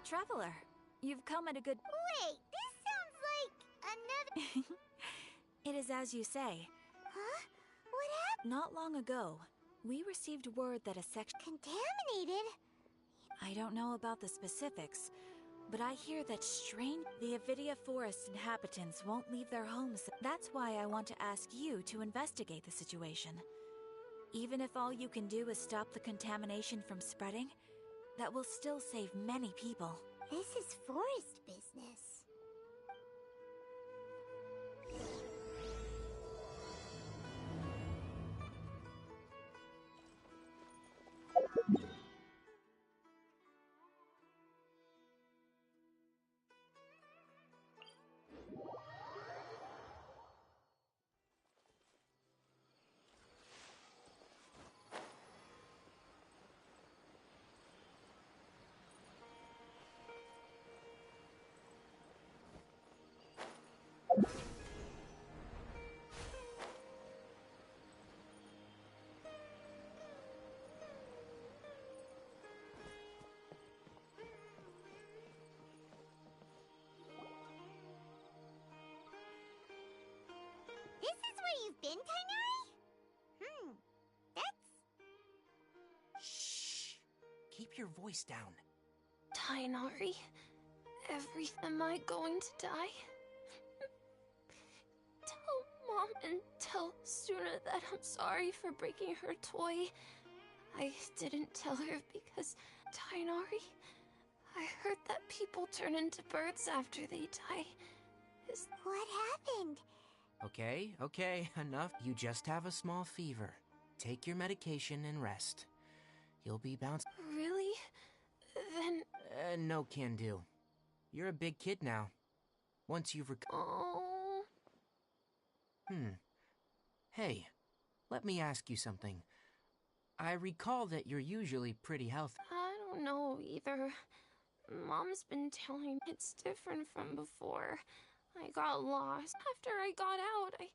Traveler, you've come at a good... Wait, this sounds like another... It is as you say. Huh? What happened? Not long ago, we received word that a section... Contaminated? I don't know about the specifics, but I hear that the Avidia Forest inhabitants won't leave their homes. That's why I want to ask you to investigate the situation. Even if all you can do is stop the contamination from spreading, that will still save many people. This is forest business. This is where you've been, Tainari? That's... Shh! Keep your voice down. Tainari? Am I going to die? Tell Mom and tell Suna that I'm sorry for breaking her toy. I didn't tell her because, Tainari, I heard that people turn into birds after they die. What happened? Okay, enough. You just have a small fever. Take your medication and rest. You'll be bounced. Really? Then... No can do. You're a big kid now. Once you've Oh... Hey, let me ask you something. I recall that you're usually pretty healthy. I don't know either. Mom's been telling me it's different from before. I got lost. After I got out, I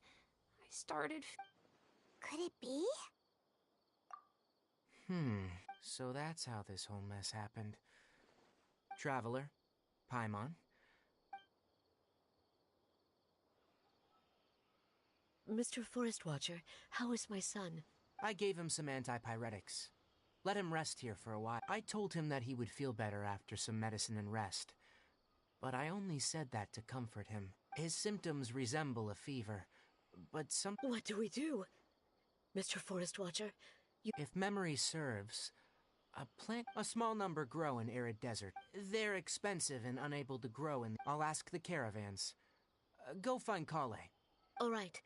started... Could it be? So that's how this whole mess happened. Traveler, Paimon. Mr. Forest Watcher, how is my son? I gave him some antipyretics. Let him rest here for a while. I told him that he would feel better after some medicine and rest. But I only said that to comfort him. His symptoms resemble a fever, but some... What do we do? Mr. Forest Watcher, If memory serves, a small number grow in arid desert. They're expensive and unable to grow in... I'll ask the caravans. Go find Kale. All right.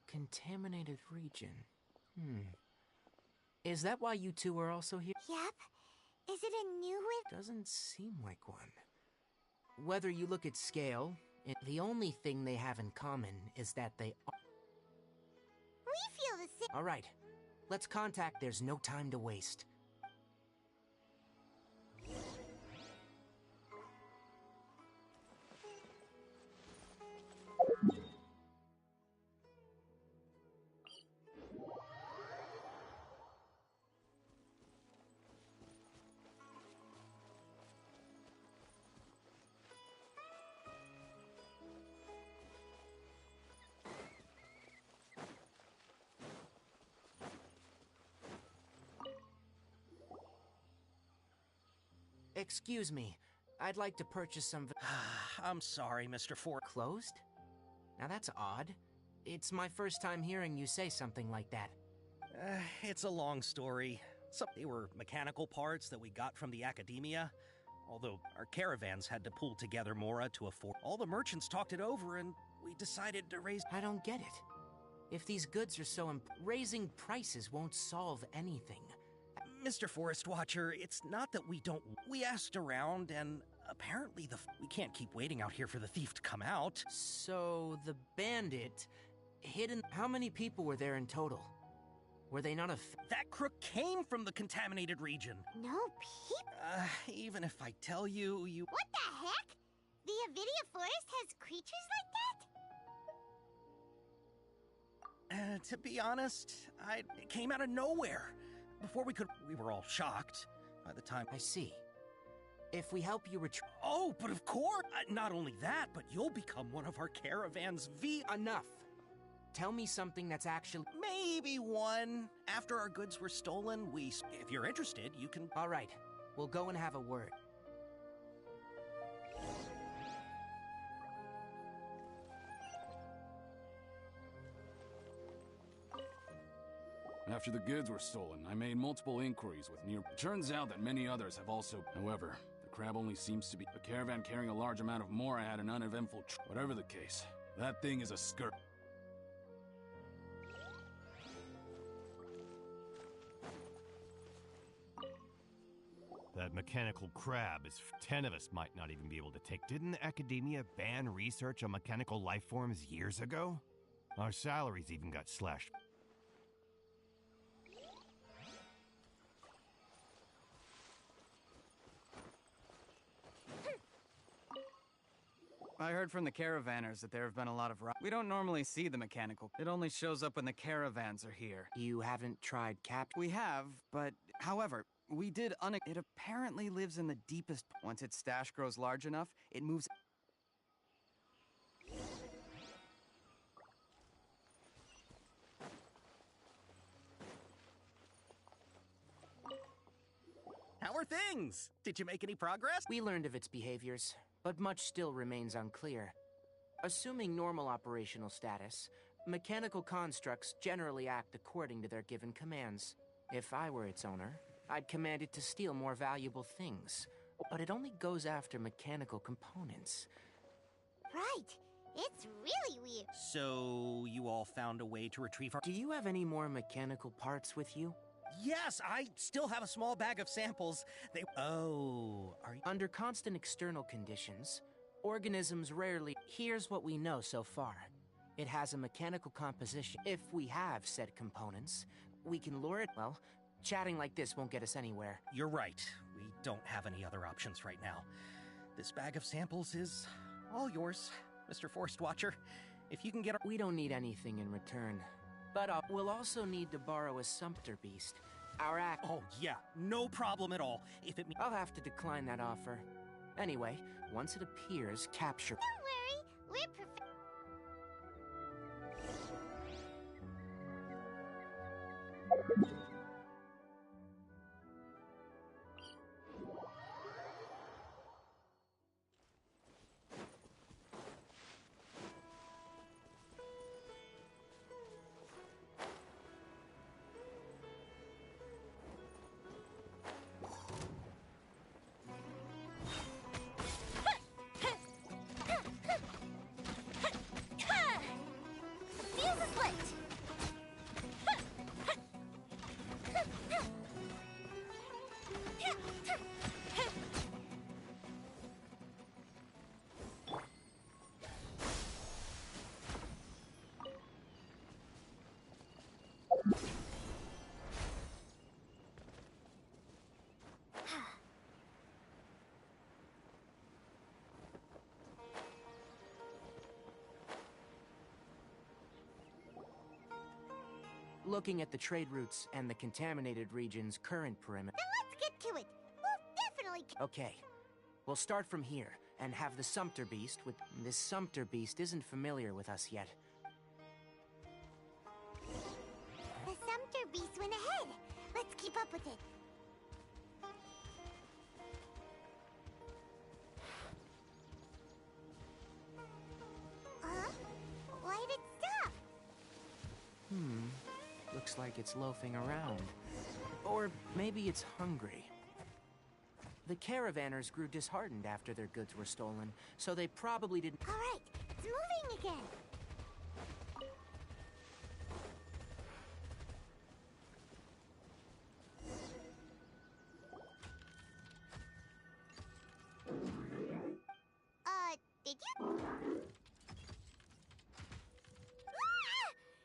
Contaminated region. Is that why you two are also here? Yep. Is it a new Doesn't seem like one. Whether you look at scale, the only thing they have in common is that they are... We feel the same. All right. Let's contact. There's no time to waste. Excuse me. I'd like to purchase some... I'm sorry, Mr. Ford. Closed? Now that's odd. It's my first time hearing you say something like that. It's a long story. They were mechanical parts that we got from the academia. Although our caravans had to pull together Mora to afford... All the merchants talked it over and we decided to raise... I don't get it. If these goods are so raising prices won't solve anything. Mr. Forest Watcher, it's not that we don't... We asked around, and apparently we can't keep waiting out here for the thief to come out. So, the bandit... hidden... How many people were there in total? Were they not That crook came from the contaminated region. No people. Even if I tell you, What the heck? The Avidia Forest has creatures like that? To be honest, it came out of nowhere. Before we were all shocked. by the time... I see. If we help you Oh, but of course! Not only that, but you'll become one of our caravan's Enough! Tell me something that's actually... Maybe one. After our goods were stolen, If you're interested, you can... All right. We'll go and have a word. After the goods were stolen, I made multiple inquiries with near... Turns out that many others have also... However, the crab only seems to be... The caravan carrying a large amount of Mora had an uneventful... Whatever the case, that thing is a skirt. That mechanical crab is... 10 of us might not even be able to take... Didn't the Academia ban research on mechanical life forms years ago? Our salaries even got slashed. I heard from the caravanners that there have been a lot of We don't normally see the mechanical. It only shows up when the caravans are here. You haven't tried We have, but however, we did It apparently lives in the deepest... Once its stash grows large enough, it moves... How are things? Did you make any progress? We learned of its behaviors, but much still remains unclear. Assuming normal operational status, mechanical constructs generally act according to their given commands. If I were its owner, I'd command it to steal more valuable things. But it only goes after mechanical components. Right. It's really weird. So, you all found a way to retrieve our... Do you have any more mechanical parts with you? Yes, I still have a small bag of samples. Oh, are you... Under constant external conditions, organisms rarely... Here's what we know so far. It has a mechanical composition. If we have said components, we can lure it... Well, chatting like this won't get us anywhere. You're right. We don't have any other options right now. This bag of samples is all yours, Mr. Forest Watcher. If you can get... We don't need anything in return. But we'll also need to borrow a Sumpter Beast. Oh, yeah. No problem at all. If it... I'll have to decline that offer. Anyway, once it appears, capture... Don't worry. We're Looking at the trade routes and the contaminated region's current perimeter... Then let's get to it. We'll definitely... Okay. We'll start from here, and have the Sumpter Beast with... This Sumpter Beast isn't familiar with us yet. The Sumpter Beast went ahead. Let's keep up with it. Huh? Why did it stop? Looks like it's loafing around. Or maybe it's hungry. The caravanners grew disheartened after their goods were stolen, so they probably didn't... All right, it's moving again. Did you? Ah!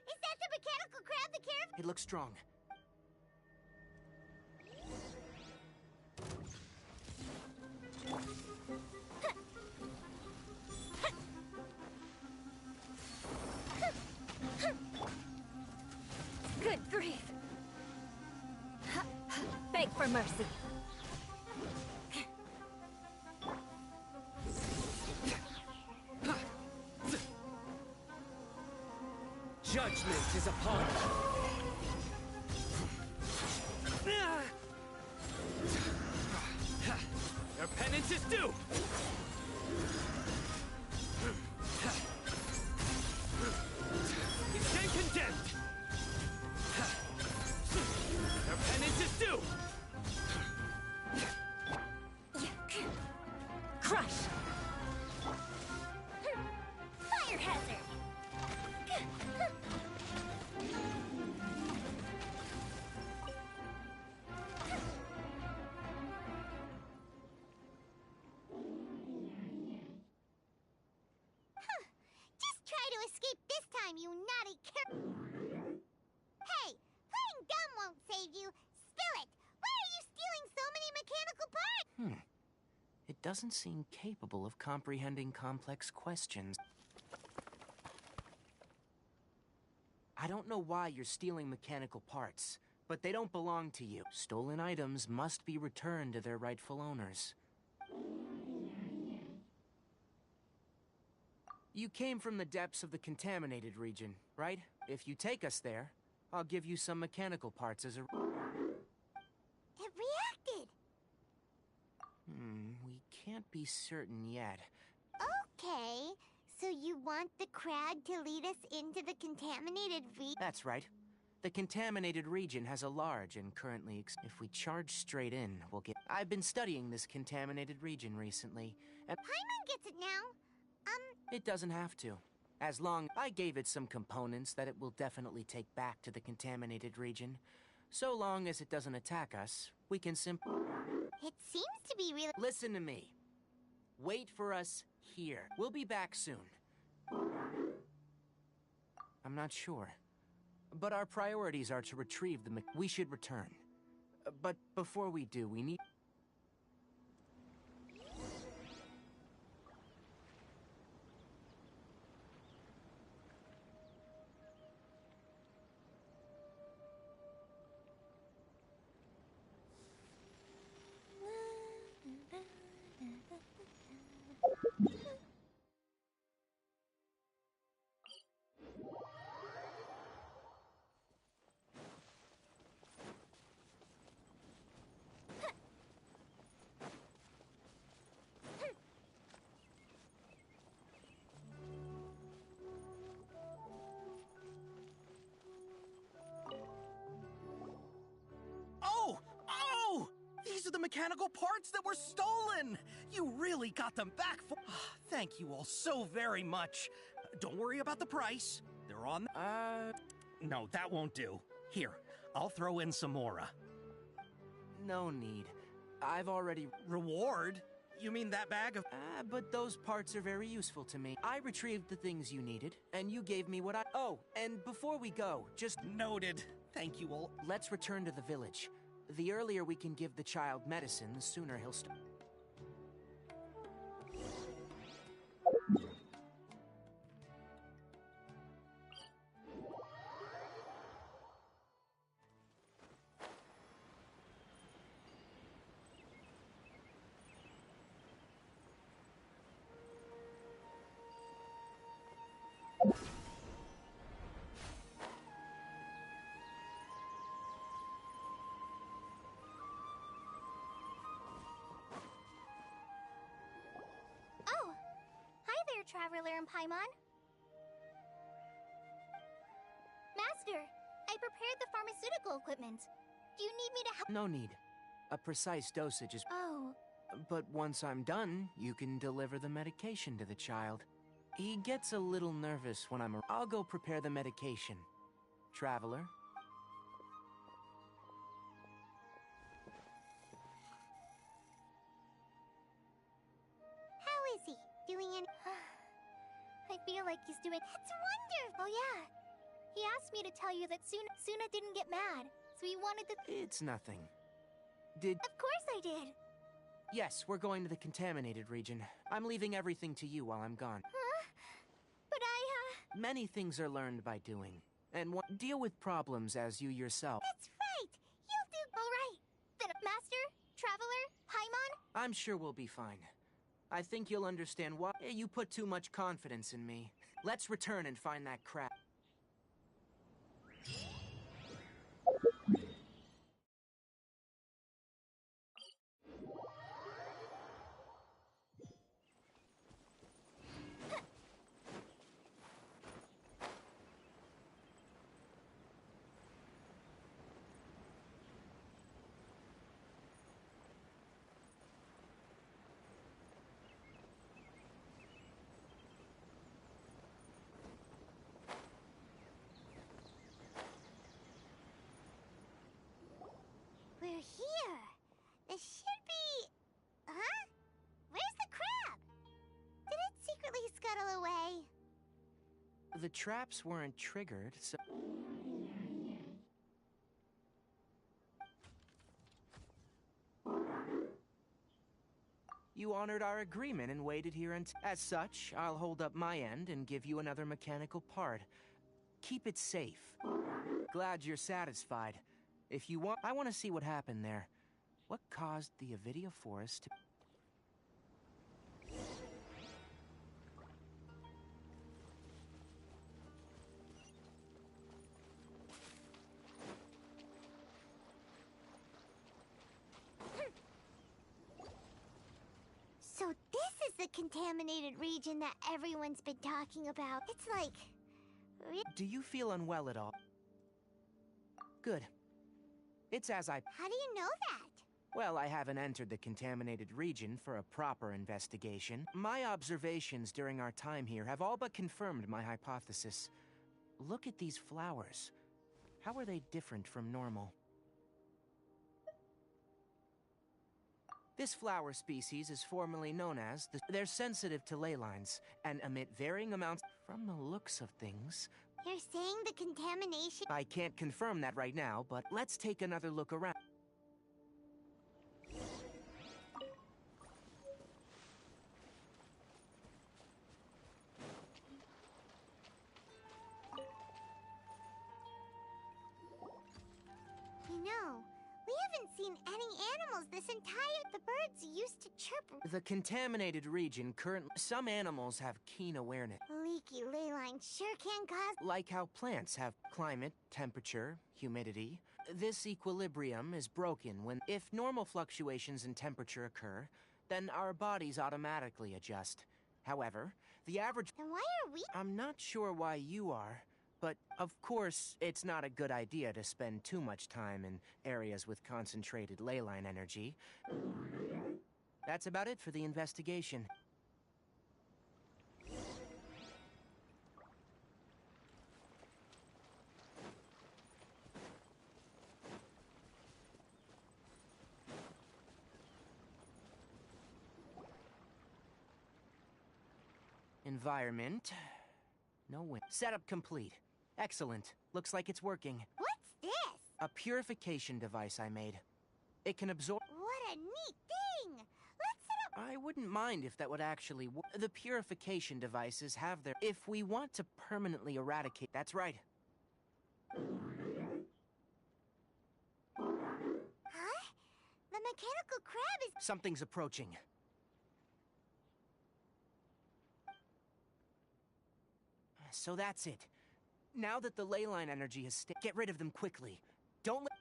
Is that the mechanical crab the caravan? It looks strong. Good grief! Beg for mercy. Judgment is upon you. Their penance is due! You stand condemned! Their penance is due! Crush! Fire hazard! Just try to escape this time, you naughty Hey! Playing dumb won't save you! Spill it! Why are you stealing so many mechanical parts? It doesn't seem capable of comprehending complex questions. I don't know why you're stealing mechanical parts, but they don't belong to you. Stolen items must be returned to their rightful owners. You came from the depths of the contaminated region, right? If you take us there, I'll give you some mechanical parts as a... It reacted! We can't be certain yet. Okay, so you want the crag to lead us into the contaminated That's right. The contaminated region has a large and currently if we charge straight in, we'll get... I've been studying this contaminated region recently, and... Paimon gets it now. It doesn't have to. As long... I gave it some components that it will definitely take back to the contaminated region. So long as it doesn't attack us, we can simply... It seems to be really... Listen to me. Wait for us here. We'll be back soon. I'm not sure. But our priorities are to retrieve the we should return. But before we do, we need... These are the mechanical parts that were stolen! You really got them back for... Thank you all so very much. Don't worry about the price. They're on... No, that won't do. Here, I'll throw in some more. No need. I've already... Reward? You mean that bag of... but those parts are very useful to me. I retrieved the things you needed, and you gave me what I... Oh, and before we go, just... Noted. Thank you all. Let's return to the village. The earlier we can give the child medicine, the sooner he'll start. Traveler and Paimon. Master, I prepared the pharmaceutical equipment. Do you need me to help? No need. A precise dosage is... Oh. But once I'm done, you can deliver the medication to the child. He gets a little nervous when I'm... I'll go prepare the medication. Traveler? How is he? Doing any... I feel like he's doing... It's wonderful! Oh, yeah. He asked me to tell you that Suna didn't get mad, so he wanted to... It's nothing. Did... Of course I did! Yes, we're going to the contaminated region. I'm leaving everything to you while I'm gone. Huh? But Many things are learned by doing. And deal with problems as you yourself. That's right! You'll do... All right. Then, Master, Traveler, Paimon? I'm sure we'll be fine. I think you'll understand why you put too much confidence in me. Let's return and find that crap. We're here. This should be... Huh? Where's the crab? Did it secretly scuttle away? The traps weren't triggered, so... You honored our agreement and waited here until... As such, I'll hold up my end and give you another mechanical part. Keep it safe. Glad you're satisfied. If you want... I want to see what happened there. What caused the Avidia forest to... So this is the contaminated region that everyone's been talking about. It's like... Do you feel unwell at all? Good. It's as I... How do you know that? Well, I haven't entered the contaminated region for a proper investigation. My observations during our time here have all but confirmed my hypothesis. Look at these flowers. How are they different from normal? This flower species is formerly known as the... They're sensitive to ley lines and emit varying amounts... From the looks of things... You're saying the contamination... I can't confirm that right now, but let's take another look around. You know, we haven't seen any animals this entire... The birds used to chirp... The contaminated region currently... Some animals have keen awareness. Leaky ley lines sure can cause... Like how plants have climate, temperature, humidity. This equilibrium is broken when... If normal fluctuations in temperature occur, then our bodies automatically adjust. However, the average... Then why are we... I'm not sure why you are, but of course, it's not a good idea to spend too much time in areas with concentrated ley line energy. That's about it for the investigation. Environment. No win. Setup complete. Excellent. Looks like it's working. What's this? A purification device I made. It can absorb... What a neat thing! Let's set up... I wouldn't mind if that would actually work. The purification devices have their... If we want to permanently eradicate... That's right. Huh? The mechanical crab is... Something's approaching. So that's it. Now that the ley line energy has get rid of them quickly. Don't let...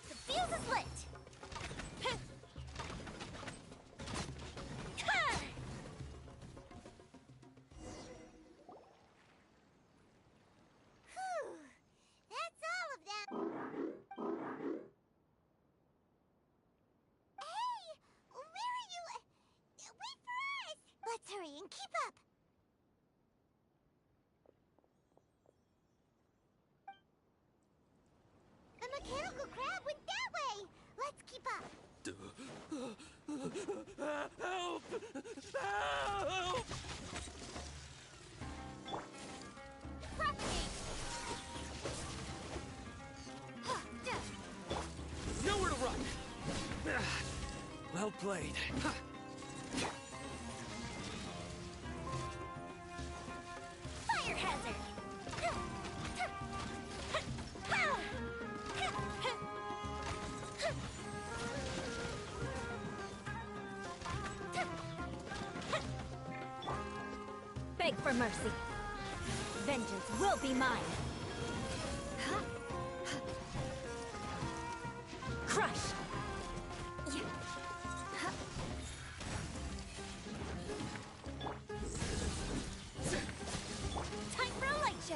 The fuse is lit! Whew. That's all of them. Hey! Where are you? Wait for us! Let's hurry and keep up! The mechanical crab went that way! Let's keep up! Help! Help! Propagate! Nowhere to run! Well played. Fire hazard! Thanks. for mercy. Vengeance will be mine. Crush! Time for a light show!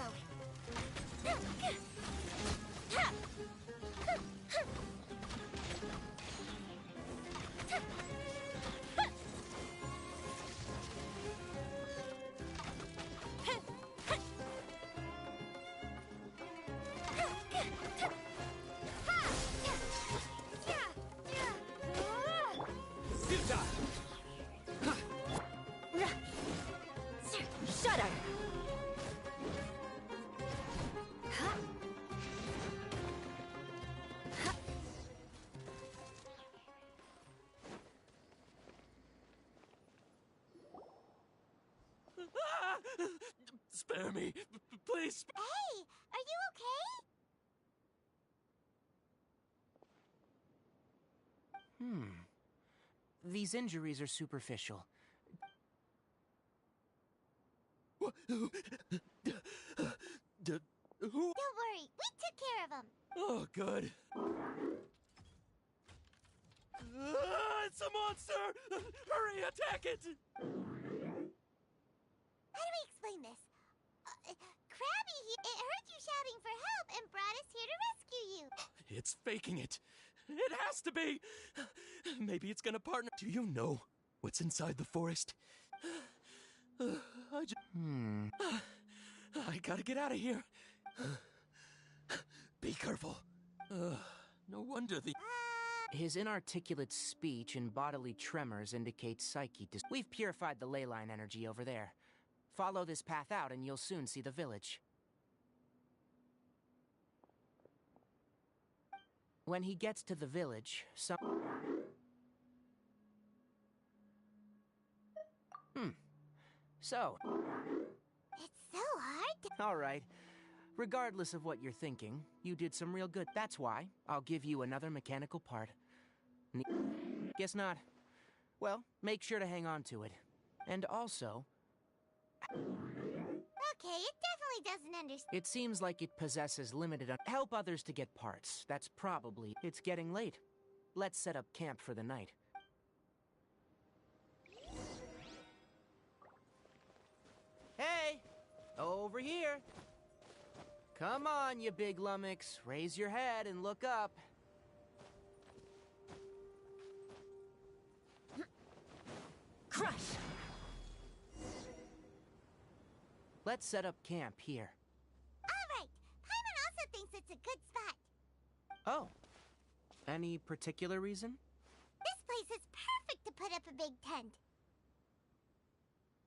Shudder! Ah! Spare me. Please. Hey, are you okay? These injuries are superficial. Who? Don't worry, we took care of him. Oh, good. It's a monster! Hurry, attack it! How do we explain this? Krabby, it heard you shouting for help and brought us here to rescue you. It's faking it. It has to be. Maybe it's gonna partner. Do you know what's inside the forest? I gotta get out of here. Be careful. No wonder the... His inarticulate speech and bodily tremors indicate psyche dis- We've purified the ley line energy over there. Follow this path out and you'll soon see the village. When he gets to the village, So It's so hard to... all right. Regardless of what you're thinking, you did some real good. That's why I'll give you another mechanical part. Guess not. Well, make sure to hang on to it. And also... Okay, it definitely doesn't understand. It seems like it possesses limited... Help others to get parts. That's probably... It's getting late. Let's set up camp for the night. Hey! Over here! Come on, you big lummox. Raise your head and look up. Crush! Let's set up camp here. Alright, Paimon also thinks it's a good spot. Oh. Any particular reason? This place is perfect to put up a big tent.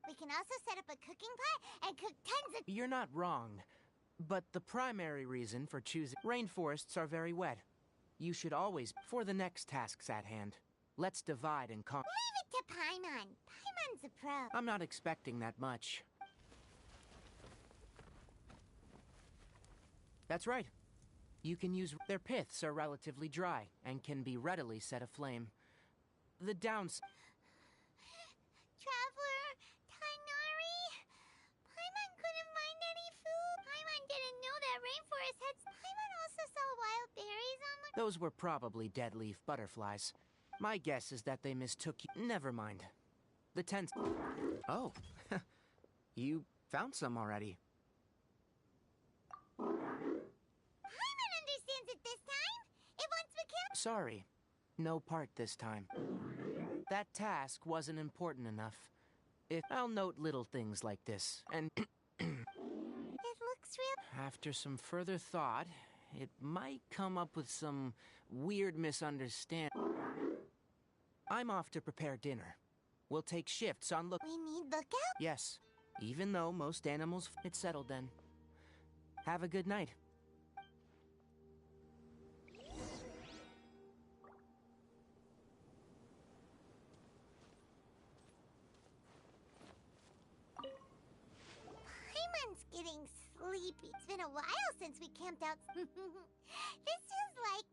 We can also set up a cooking pot and cook tons of... You're not wrong. But the primary reason for choosing... Rainforests are very wet. You should always... For the next tasks at hand, let's divide and conquer. Leave it to Paimon. Paimon's a pro. I'm not expecting that much. That's right. You can use... Their piths are relatively dry and can be readily set aflame. The downs... Traveler, Tainari, Paimon couldn't find any food. Paimon didn't know that rainforest had... Paimon also saw wild berries on the... Those were probably dead leaf butterflies. My guess is that they mistook you... Never mind. The tent... Oh. You found some already. Paimon understands it this time. It wants to kill... Sorry. No part this time. That task wasn't important enough. I'll note little things like this, and... It looks real... After some further thought, it might come up with some weird misunderstanding. I'm off to prepare dinner. We'll take shifts on look... We need lookout? Yes. Even though most animals... It's settled then. Have a good night. Paimon's getting sleepy. It's been a while since we camped out. This is like...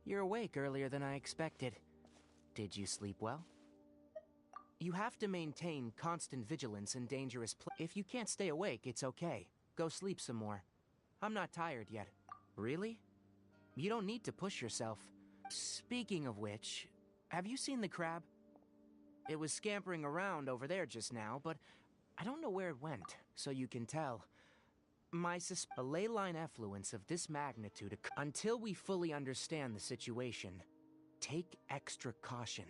You're awake earlier than I expected. Did you sleep well? You have to maintain constant vigilance in dangerous If you can't stay awake, it's okay. Go sleep some more. I'm not tired yet. Really? You don't need to push yourself. Speaking of which, have you seen the crab? It was scampering around over there just now, but I don't know where it went, so you can tell. A ley line effluence of this magnitude, until we fully understand the situation, take extra caution.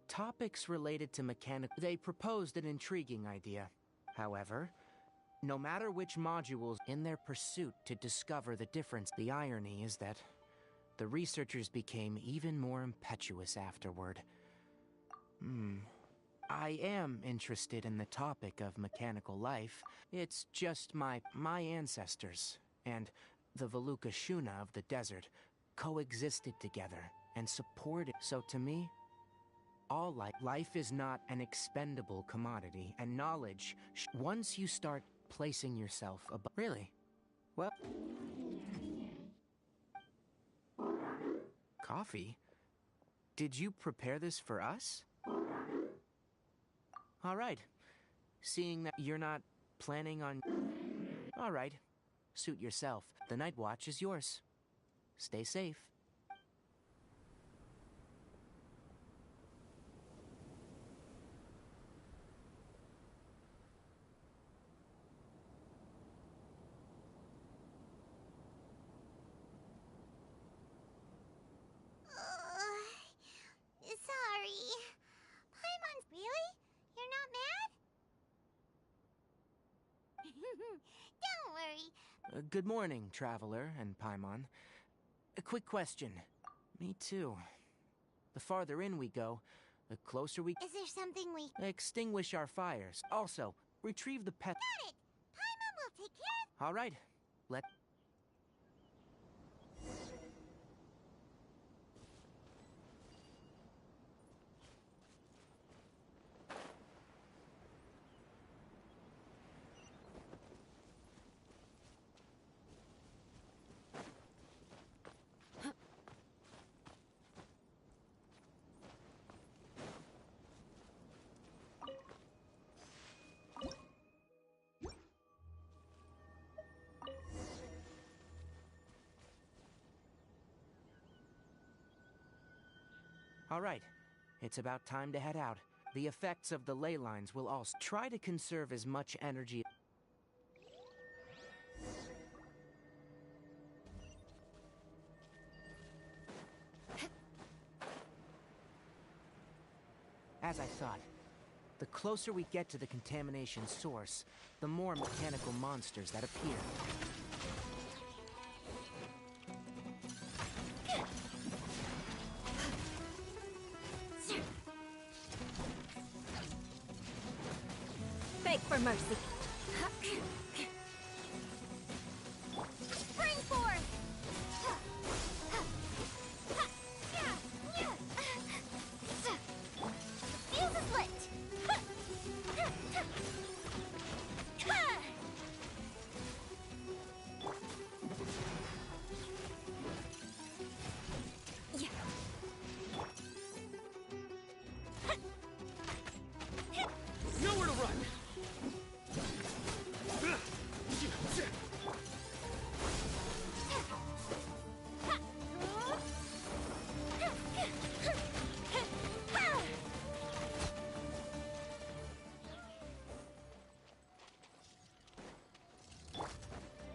Topics related to They proposed an intriguing idea. However, no matter which modules in their pursuit to discover the difference, the irony is that the researchers became even more impetuous afterward. I am interested in the topic of mechanical life. It's just my ancestors and the Veluca Shuna of the desert coexisted together and supported. So to me, all life is not an expendable commodity, and knowledge, once you start placing yourself above... Really? Well... Coffee? Did you prepare this for us? All right. Seeing that you're not planning on... All right. Suit yourself. The night watch is yours. Stay safe. Sorry. Paimon's... Really? You're not mad? Don't worry. Good morning, Traveler and Paimon. A quick question. Me too. The farther in we go, the closer we... Is there something we... Extinguish our fires. Also, retrieve the pet... Got it! Paimon will take care of... All right. Let... All right. It's about time to head out. The effects of the ley lines will also... Try to conserve as much energy... As I thought, the closer we get to the contamination source, the more mechanical monsters that appear. Beg for mercy. Spring forth! Fuse is lit! Nowhere to run!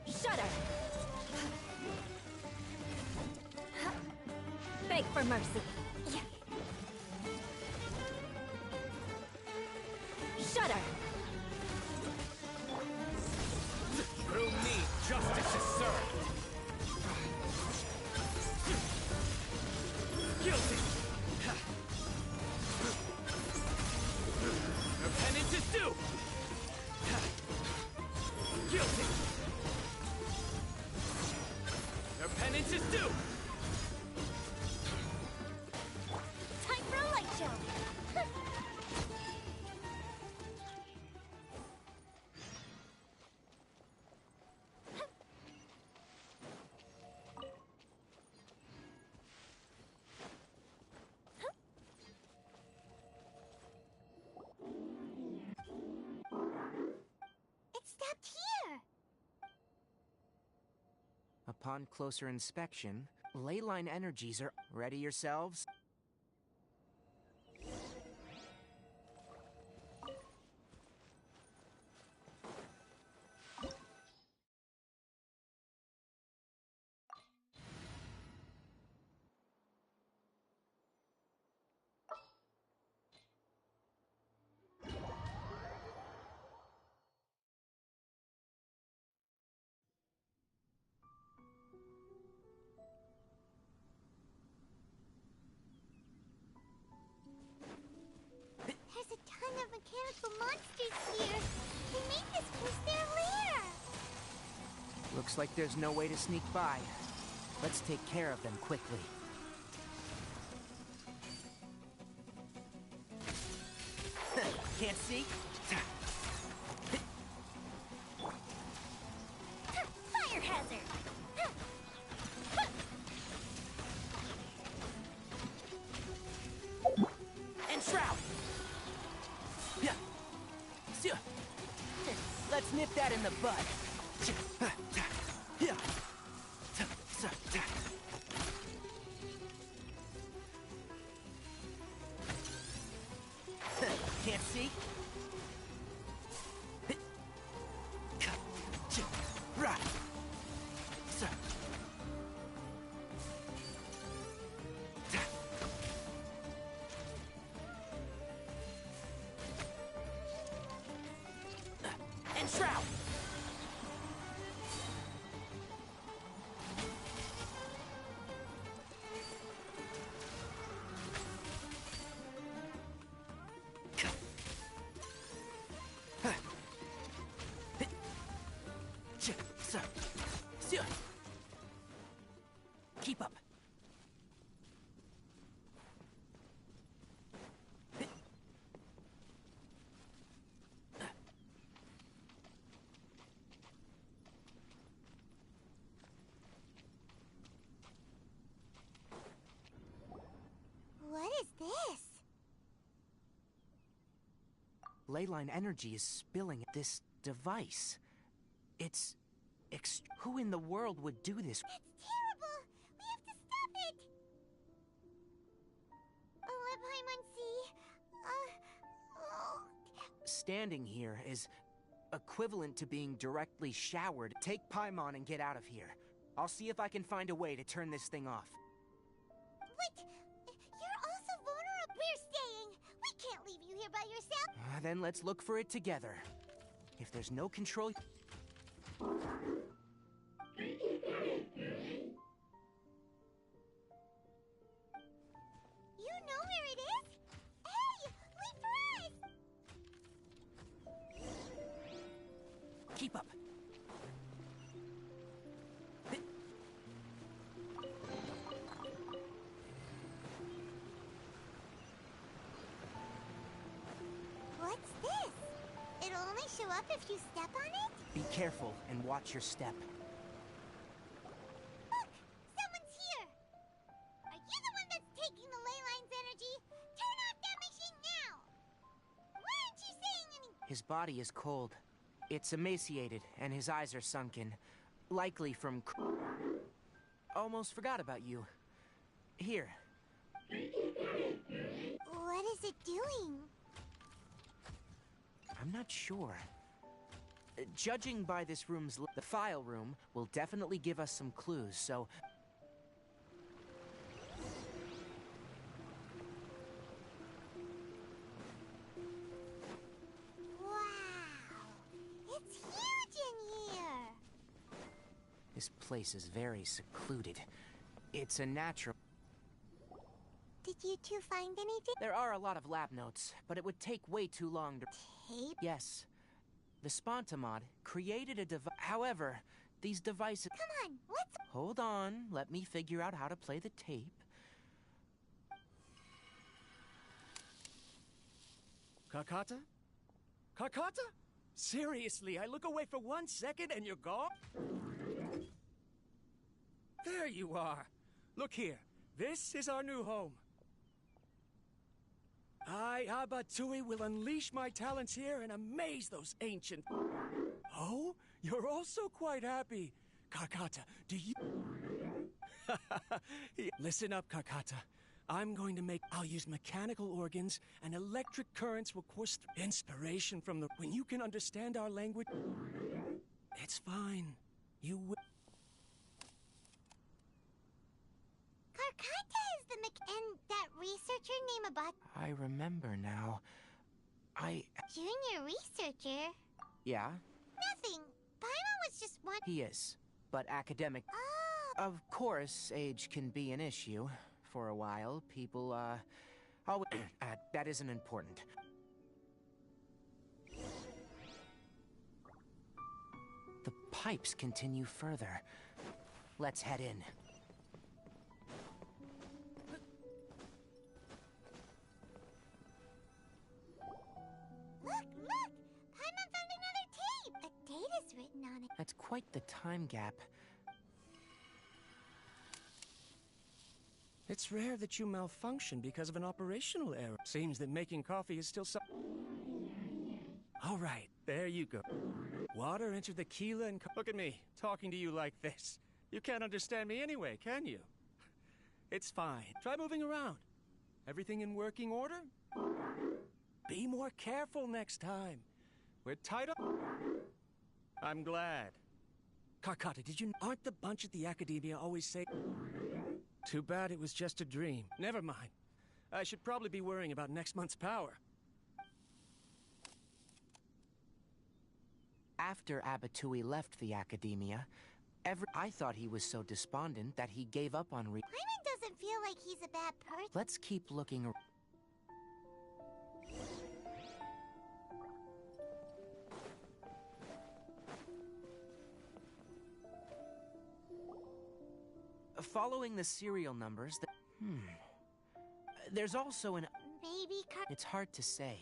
Shudder! Beg for mercy. Shudder! Through me, justice is served! Guilty! Your penance is due! Guilty! Your penance is due! Time for a light show! Upon closer inspection, ley line energies are... Ready yourselves? There's a ton of mechanical monsters here. They made this place their lair. Looks like there's no way to sneak by. Let's take care of them quickly. Can't see? Fire hazard. And shroud! Yeah. Let's nip that in the bud. Yeah. Can't see? Right. And shroud! Keep up. What is this? Leyline energy is spilling at this device. It's... Who in the world would do this? It's terrible! We have to stop it! Standing here is equivalent to being directly showered. Take Paimon and get out of here. I'll see if I can find a way to turn this thing off. But you're also vulnerable. We're staying. We can't leave you here by yourself. Then let's look for it together. If there's no control... You know where it is? Hey, wait for us! Keep up. What's this? It'll only show up if you step on it? Be careful and watch your step. Look! Someone's here! Are you the one that's taking the ley line's energy? Turn off that machine now! Why aren't you saying anything? His body is cold. It's emaciated, and his eyes are sunken. Likely from... Almost forgot about you. Here. What is it doing? I'm not sure. Judging by this room's... The file room will definitely give us some clues, so... Wow! It's huge in here! This place is very secluded. It's a natural... Did you two find anything? There are a lot of lab notes, but it would take way too long to... Tape? Yes. The Spontamod created a device... However, these devices... Come on, let's... Hold on, let me figure out how to play the tape. Kakata? Kakata? Seriously, I look away for 1 second and you're gone? There you are. Look here. This is our new home. I, Abatui, will unleash my talents here and amaze those ancient... Oh? You're also quite happy. Karkata, do you... Listen up, Karkata. I'm going to make... I'll use mechanical organs, and electric currents will course through inspiration from the... When you can understand our language... It's fine. You will... Karkata is the and that researcher named Abat... I remember now. Junior researcher? Yeah? Nothing. Paimon was just one... He is. But academic... Oh. Of course, age can be an issue. For a while, people, always... that isn't important. The pipes continue further. Let's head in. Look! Paimon found another tape! A date is written on it. That's quite the time gap. It's rare that you malfunction because of an operational error. Seems that making coffee is still All right, there you go. Water entered the Keela and... Look at me, talking to you like this. You can't understand me anyway, can you? It's fine. Try moving around. Everything in working order? Be more careful next time. We're tied up. I'm glad. Karkata, did you... Aren't the bunch at the Academia always say... Too bad it was just a dream. Never mind. I should probably be worrying about next month's power. After Abatui left the Academia, I thought he was so despondent that he gave up on Paimon doesn't feel like he's a bad person. Let's keep looking around. Following the serial numbers, there's also an... Maybe It's hard to say.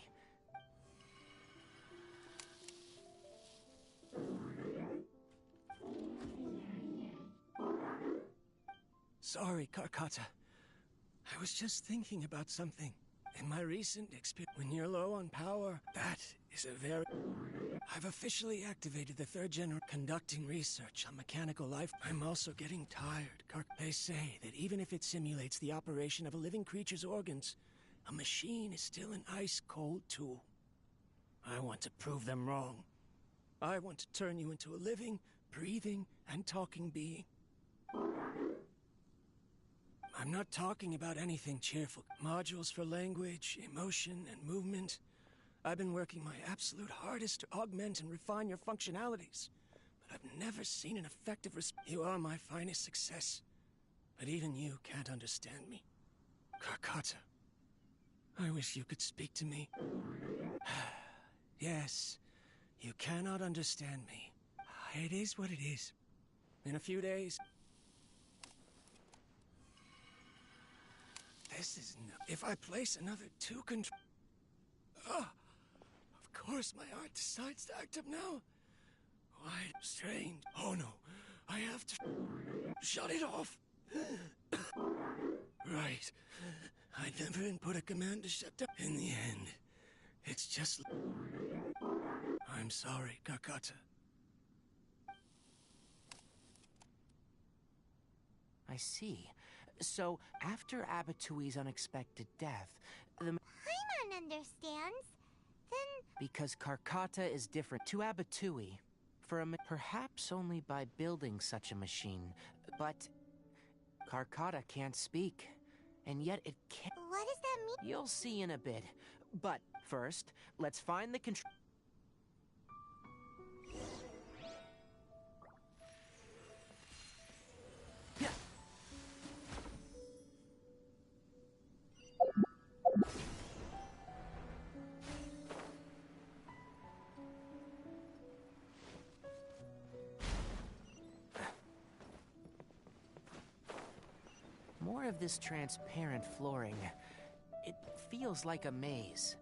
Sorry, Karkata. I was just thinking about something. In my recent experience, when you're low on power, that is a very... I've officially activated the third generation, conducting research on mechanical life. I'm also getting tired, Kark. They say that even if it simulates the operation of a living creature's organs, a machine is still an ice-cold tool. I want to prove them wrong. I want to turn you into a living, breathing, and talking being. I'm not talking about anything cheerful. Modules for language, emotion, and movement. I've been working my absolute hardest to augment and refine your functionalities, but I've never seen an effective response. You are my finest success, but even you can't understand me. Karkata, I wish you could speak to me. Yes, you cannot understand me. It is what it is. In a few days... This is no... If I place another 2 control... Of course my heart decides to act up now. Why, strange. Oh no, I have to... Shut it off. Right. I never input a command to shut down. In the end, it's just... I'm sorry, Karkata. I see. So, after Abatui's unexpected death, the... Paimon understands. Then... Because Karkata is different to Abatui. Perhaps only by building such a machine. But... Karkata can't speak. And yet it can't... What does that mean? You'll see in a bit. But, first, let's find the control... More of this transparent flooring. It feels like a maze.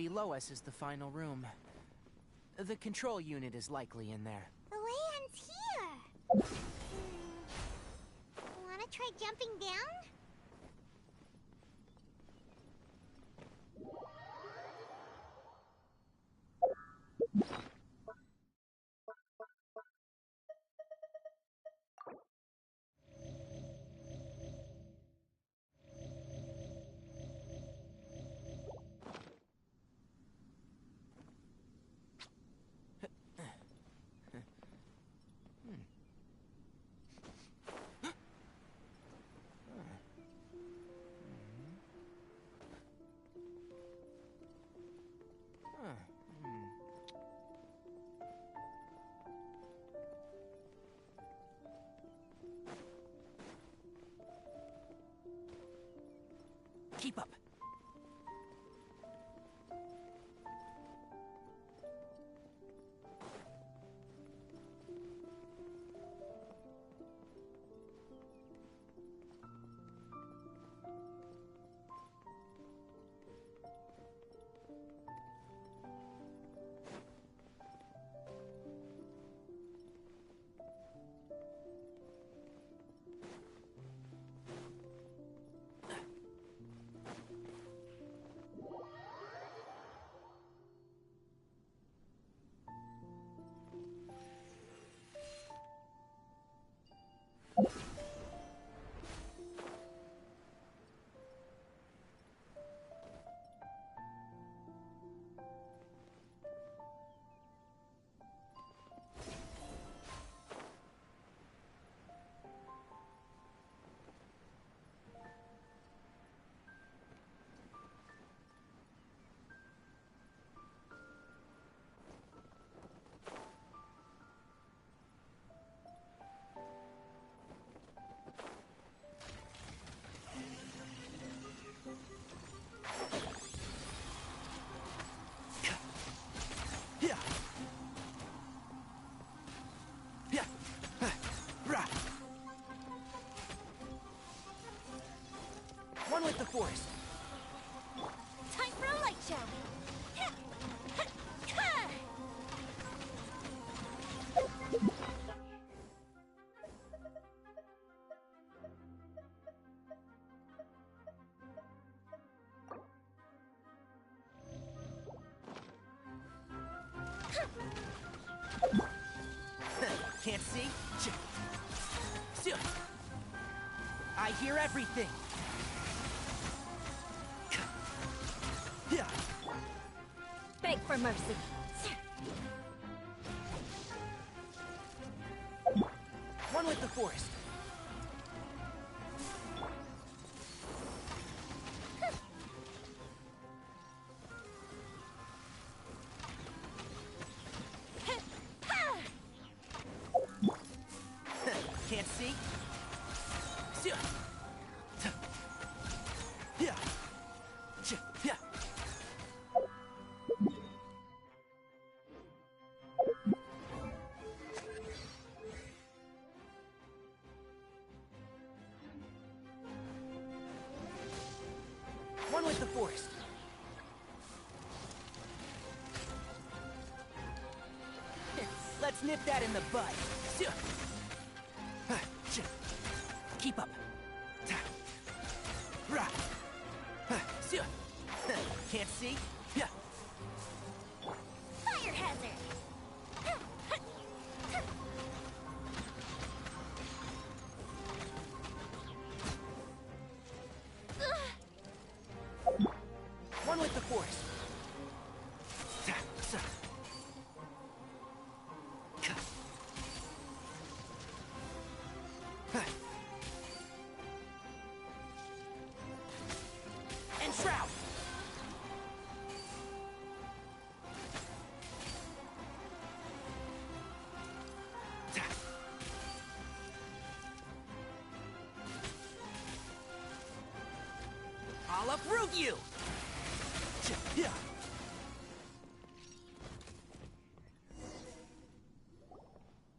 below us is the final room. The control unit is likely in there. The way ends here. Wanna try jumping down? Keep up. One with the forest. Time for a light show. Can't see? I hear everything. Beg for mercy. One with the forest. Can't see? One with the forest. Let's nip that in the bud. Keep up. Can't see? Fire hazard. One with the forest. And shroud. I'll uproot you.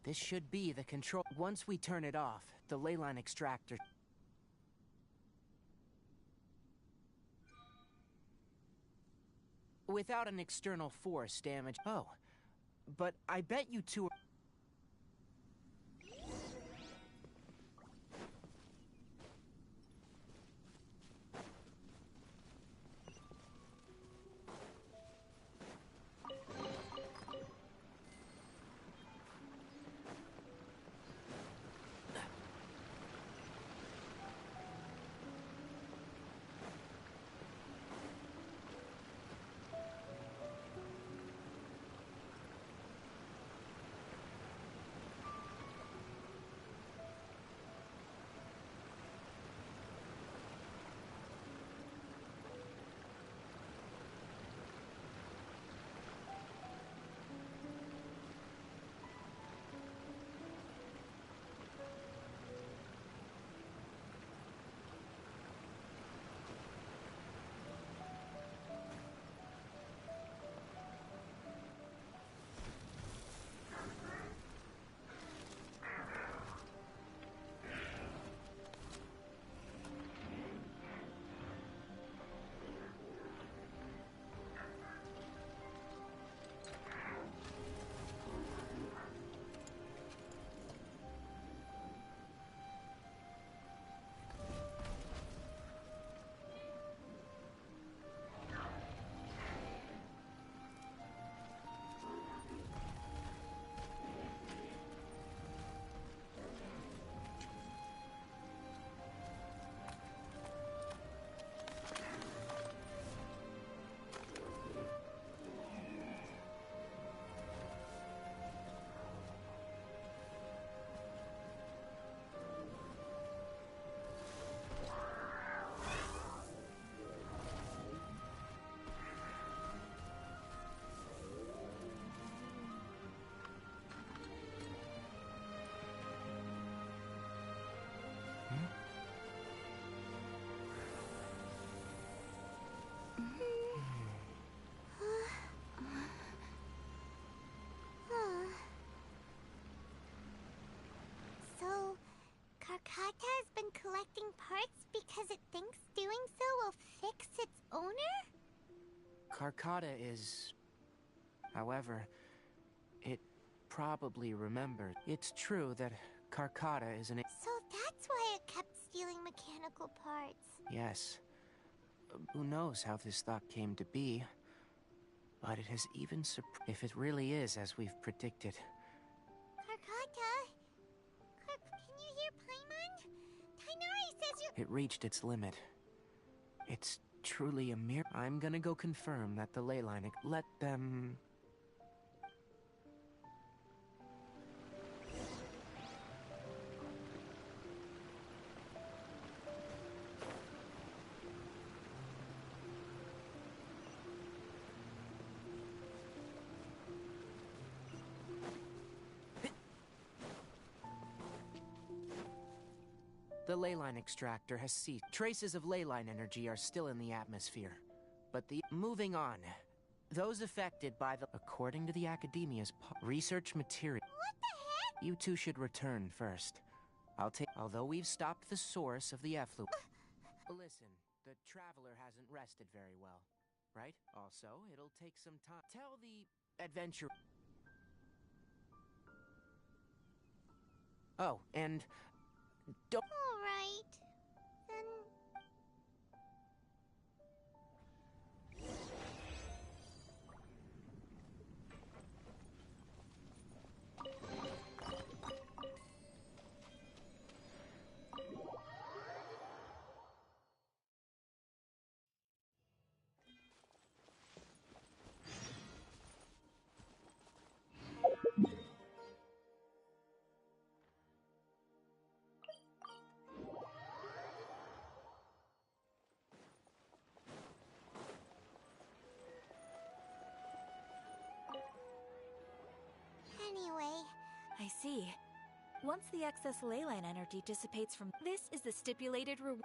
This should be the control. Once we turn it off, the ley line extractor. without an external force damage. Oh, but I bet you two are... So, Karkata has been collecting parts because it thinks doing so will fix its owner? Karkata is... However, it probably remembered. It's true that Karkata is an... So that's why it kept stealing mechanical parts. Yes. Who knows how this thought came to be? But it has even if it really is as we've predicted. Karkata? Can you hear Paimon? Tainari says you... It reached its limit. It's truly a mere... I'm gonna go confirm that the ley line... Let them... The leyline extractor has ceased. Traces of leyline energy are still in the atmosphere. But the... Moving on. Those affected by the... According to the Academia's research material... What the heck? You two should return first. I'll take... Although we've stopped the source of the effluent... Listen, the Traveler hasn't rested very well. Right? Also, it'll take some time. Tell the adventure... Oh, and... Don't... All right. Then... Anyway... I see. Once the excess leyline energy dissipates from... This is the stipulated reward.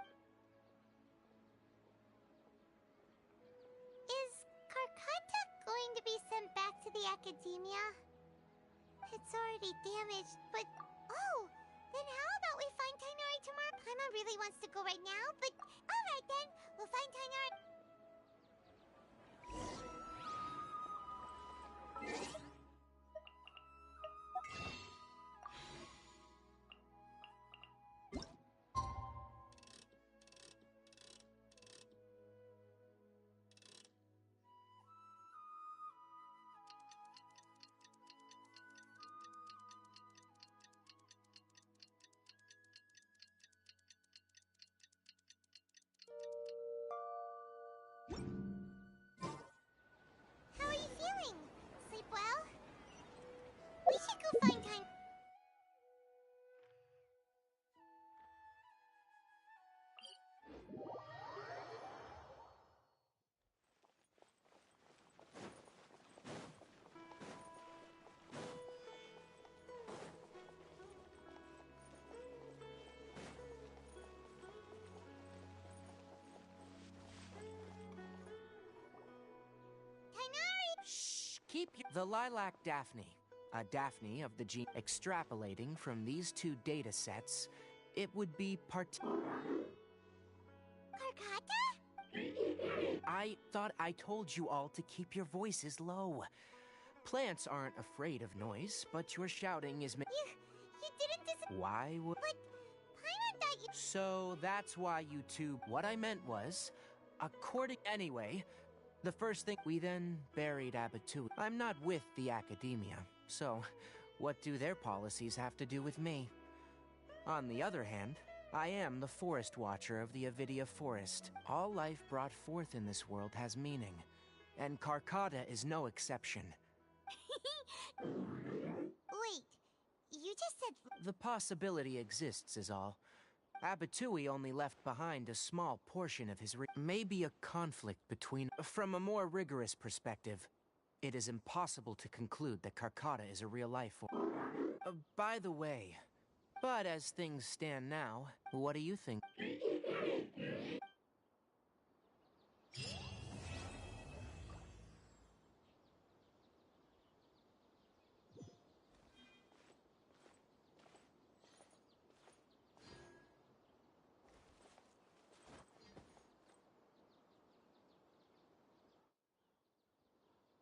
Is Karkata going to be sent back to the Academia? It's already damaged, but... Oh! Then how about we find Tainari tomorrow? Paimon really wants to go right now, but... Alright then, we'll find Tainari... The Lilac Daphne, a Daphne of the gene. Extrapolating from these two data sets, it would be Karkata? I thought I told you all to keep your voices low. Plants aren't afraid of noise, but your shouting is You didn't Why would... But Paimon thought you... So that's why you two... What I meant was, Anyway, the first thing... We then buried Abattoir. I'm not with the Academia, so what do their policies have to do with me? On the other hand, I am the Forest Watcher of the Avidia Forest. All life brought forth in this world has meaning, and Karkata is no exception. Wait, you just said... The possibility exists is all. Abattoir only left behind a small portion of his maybe a conflict between... From a more rigorous perspective, it is impossible to conclude that Karkata is a real life form. By the way, but as things stand now, what do you think?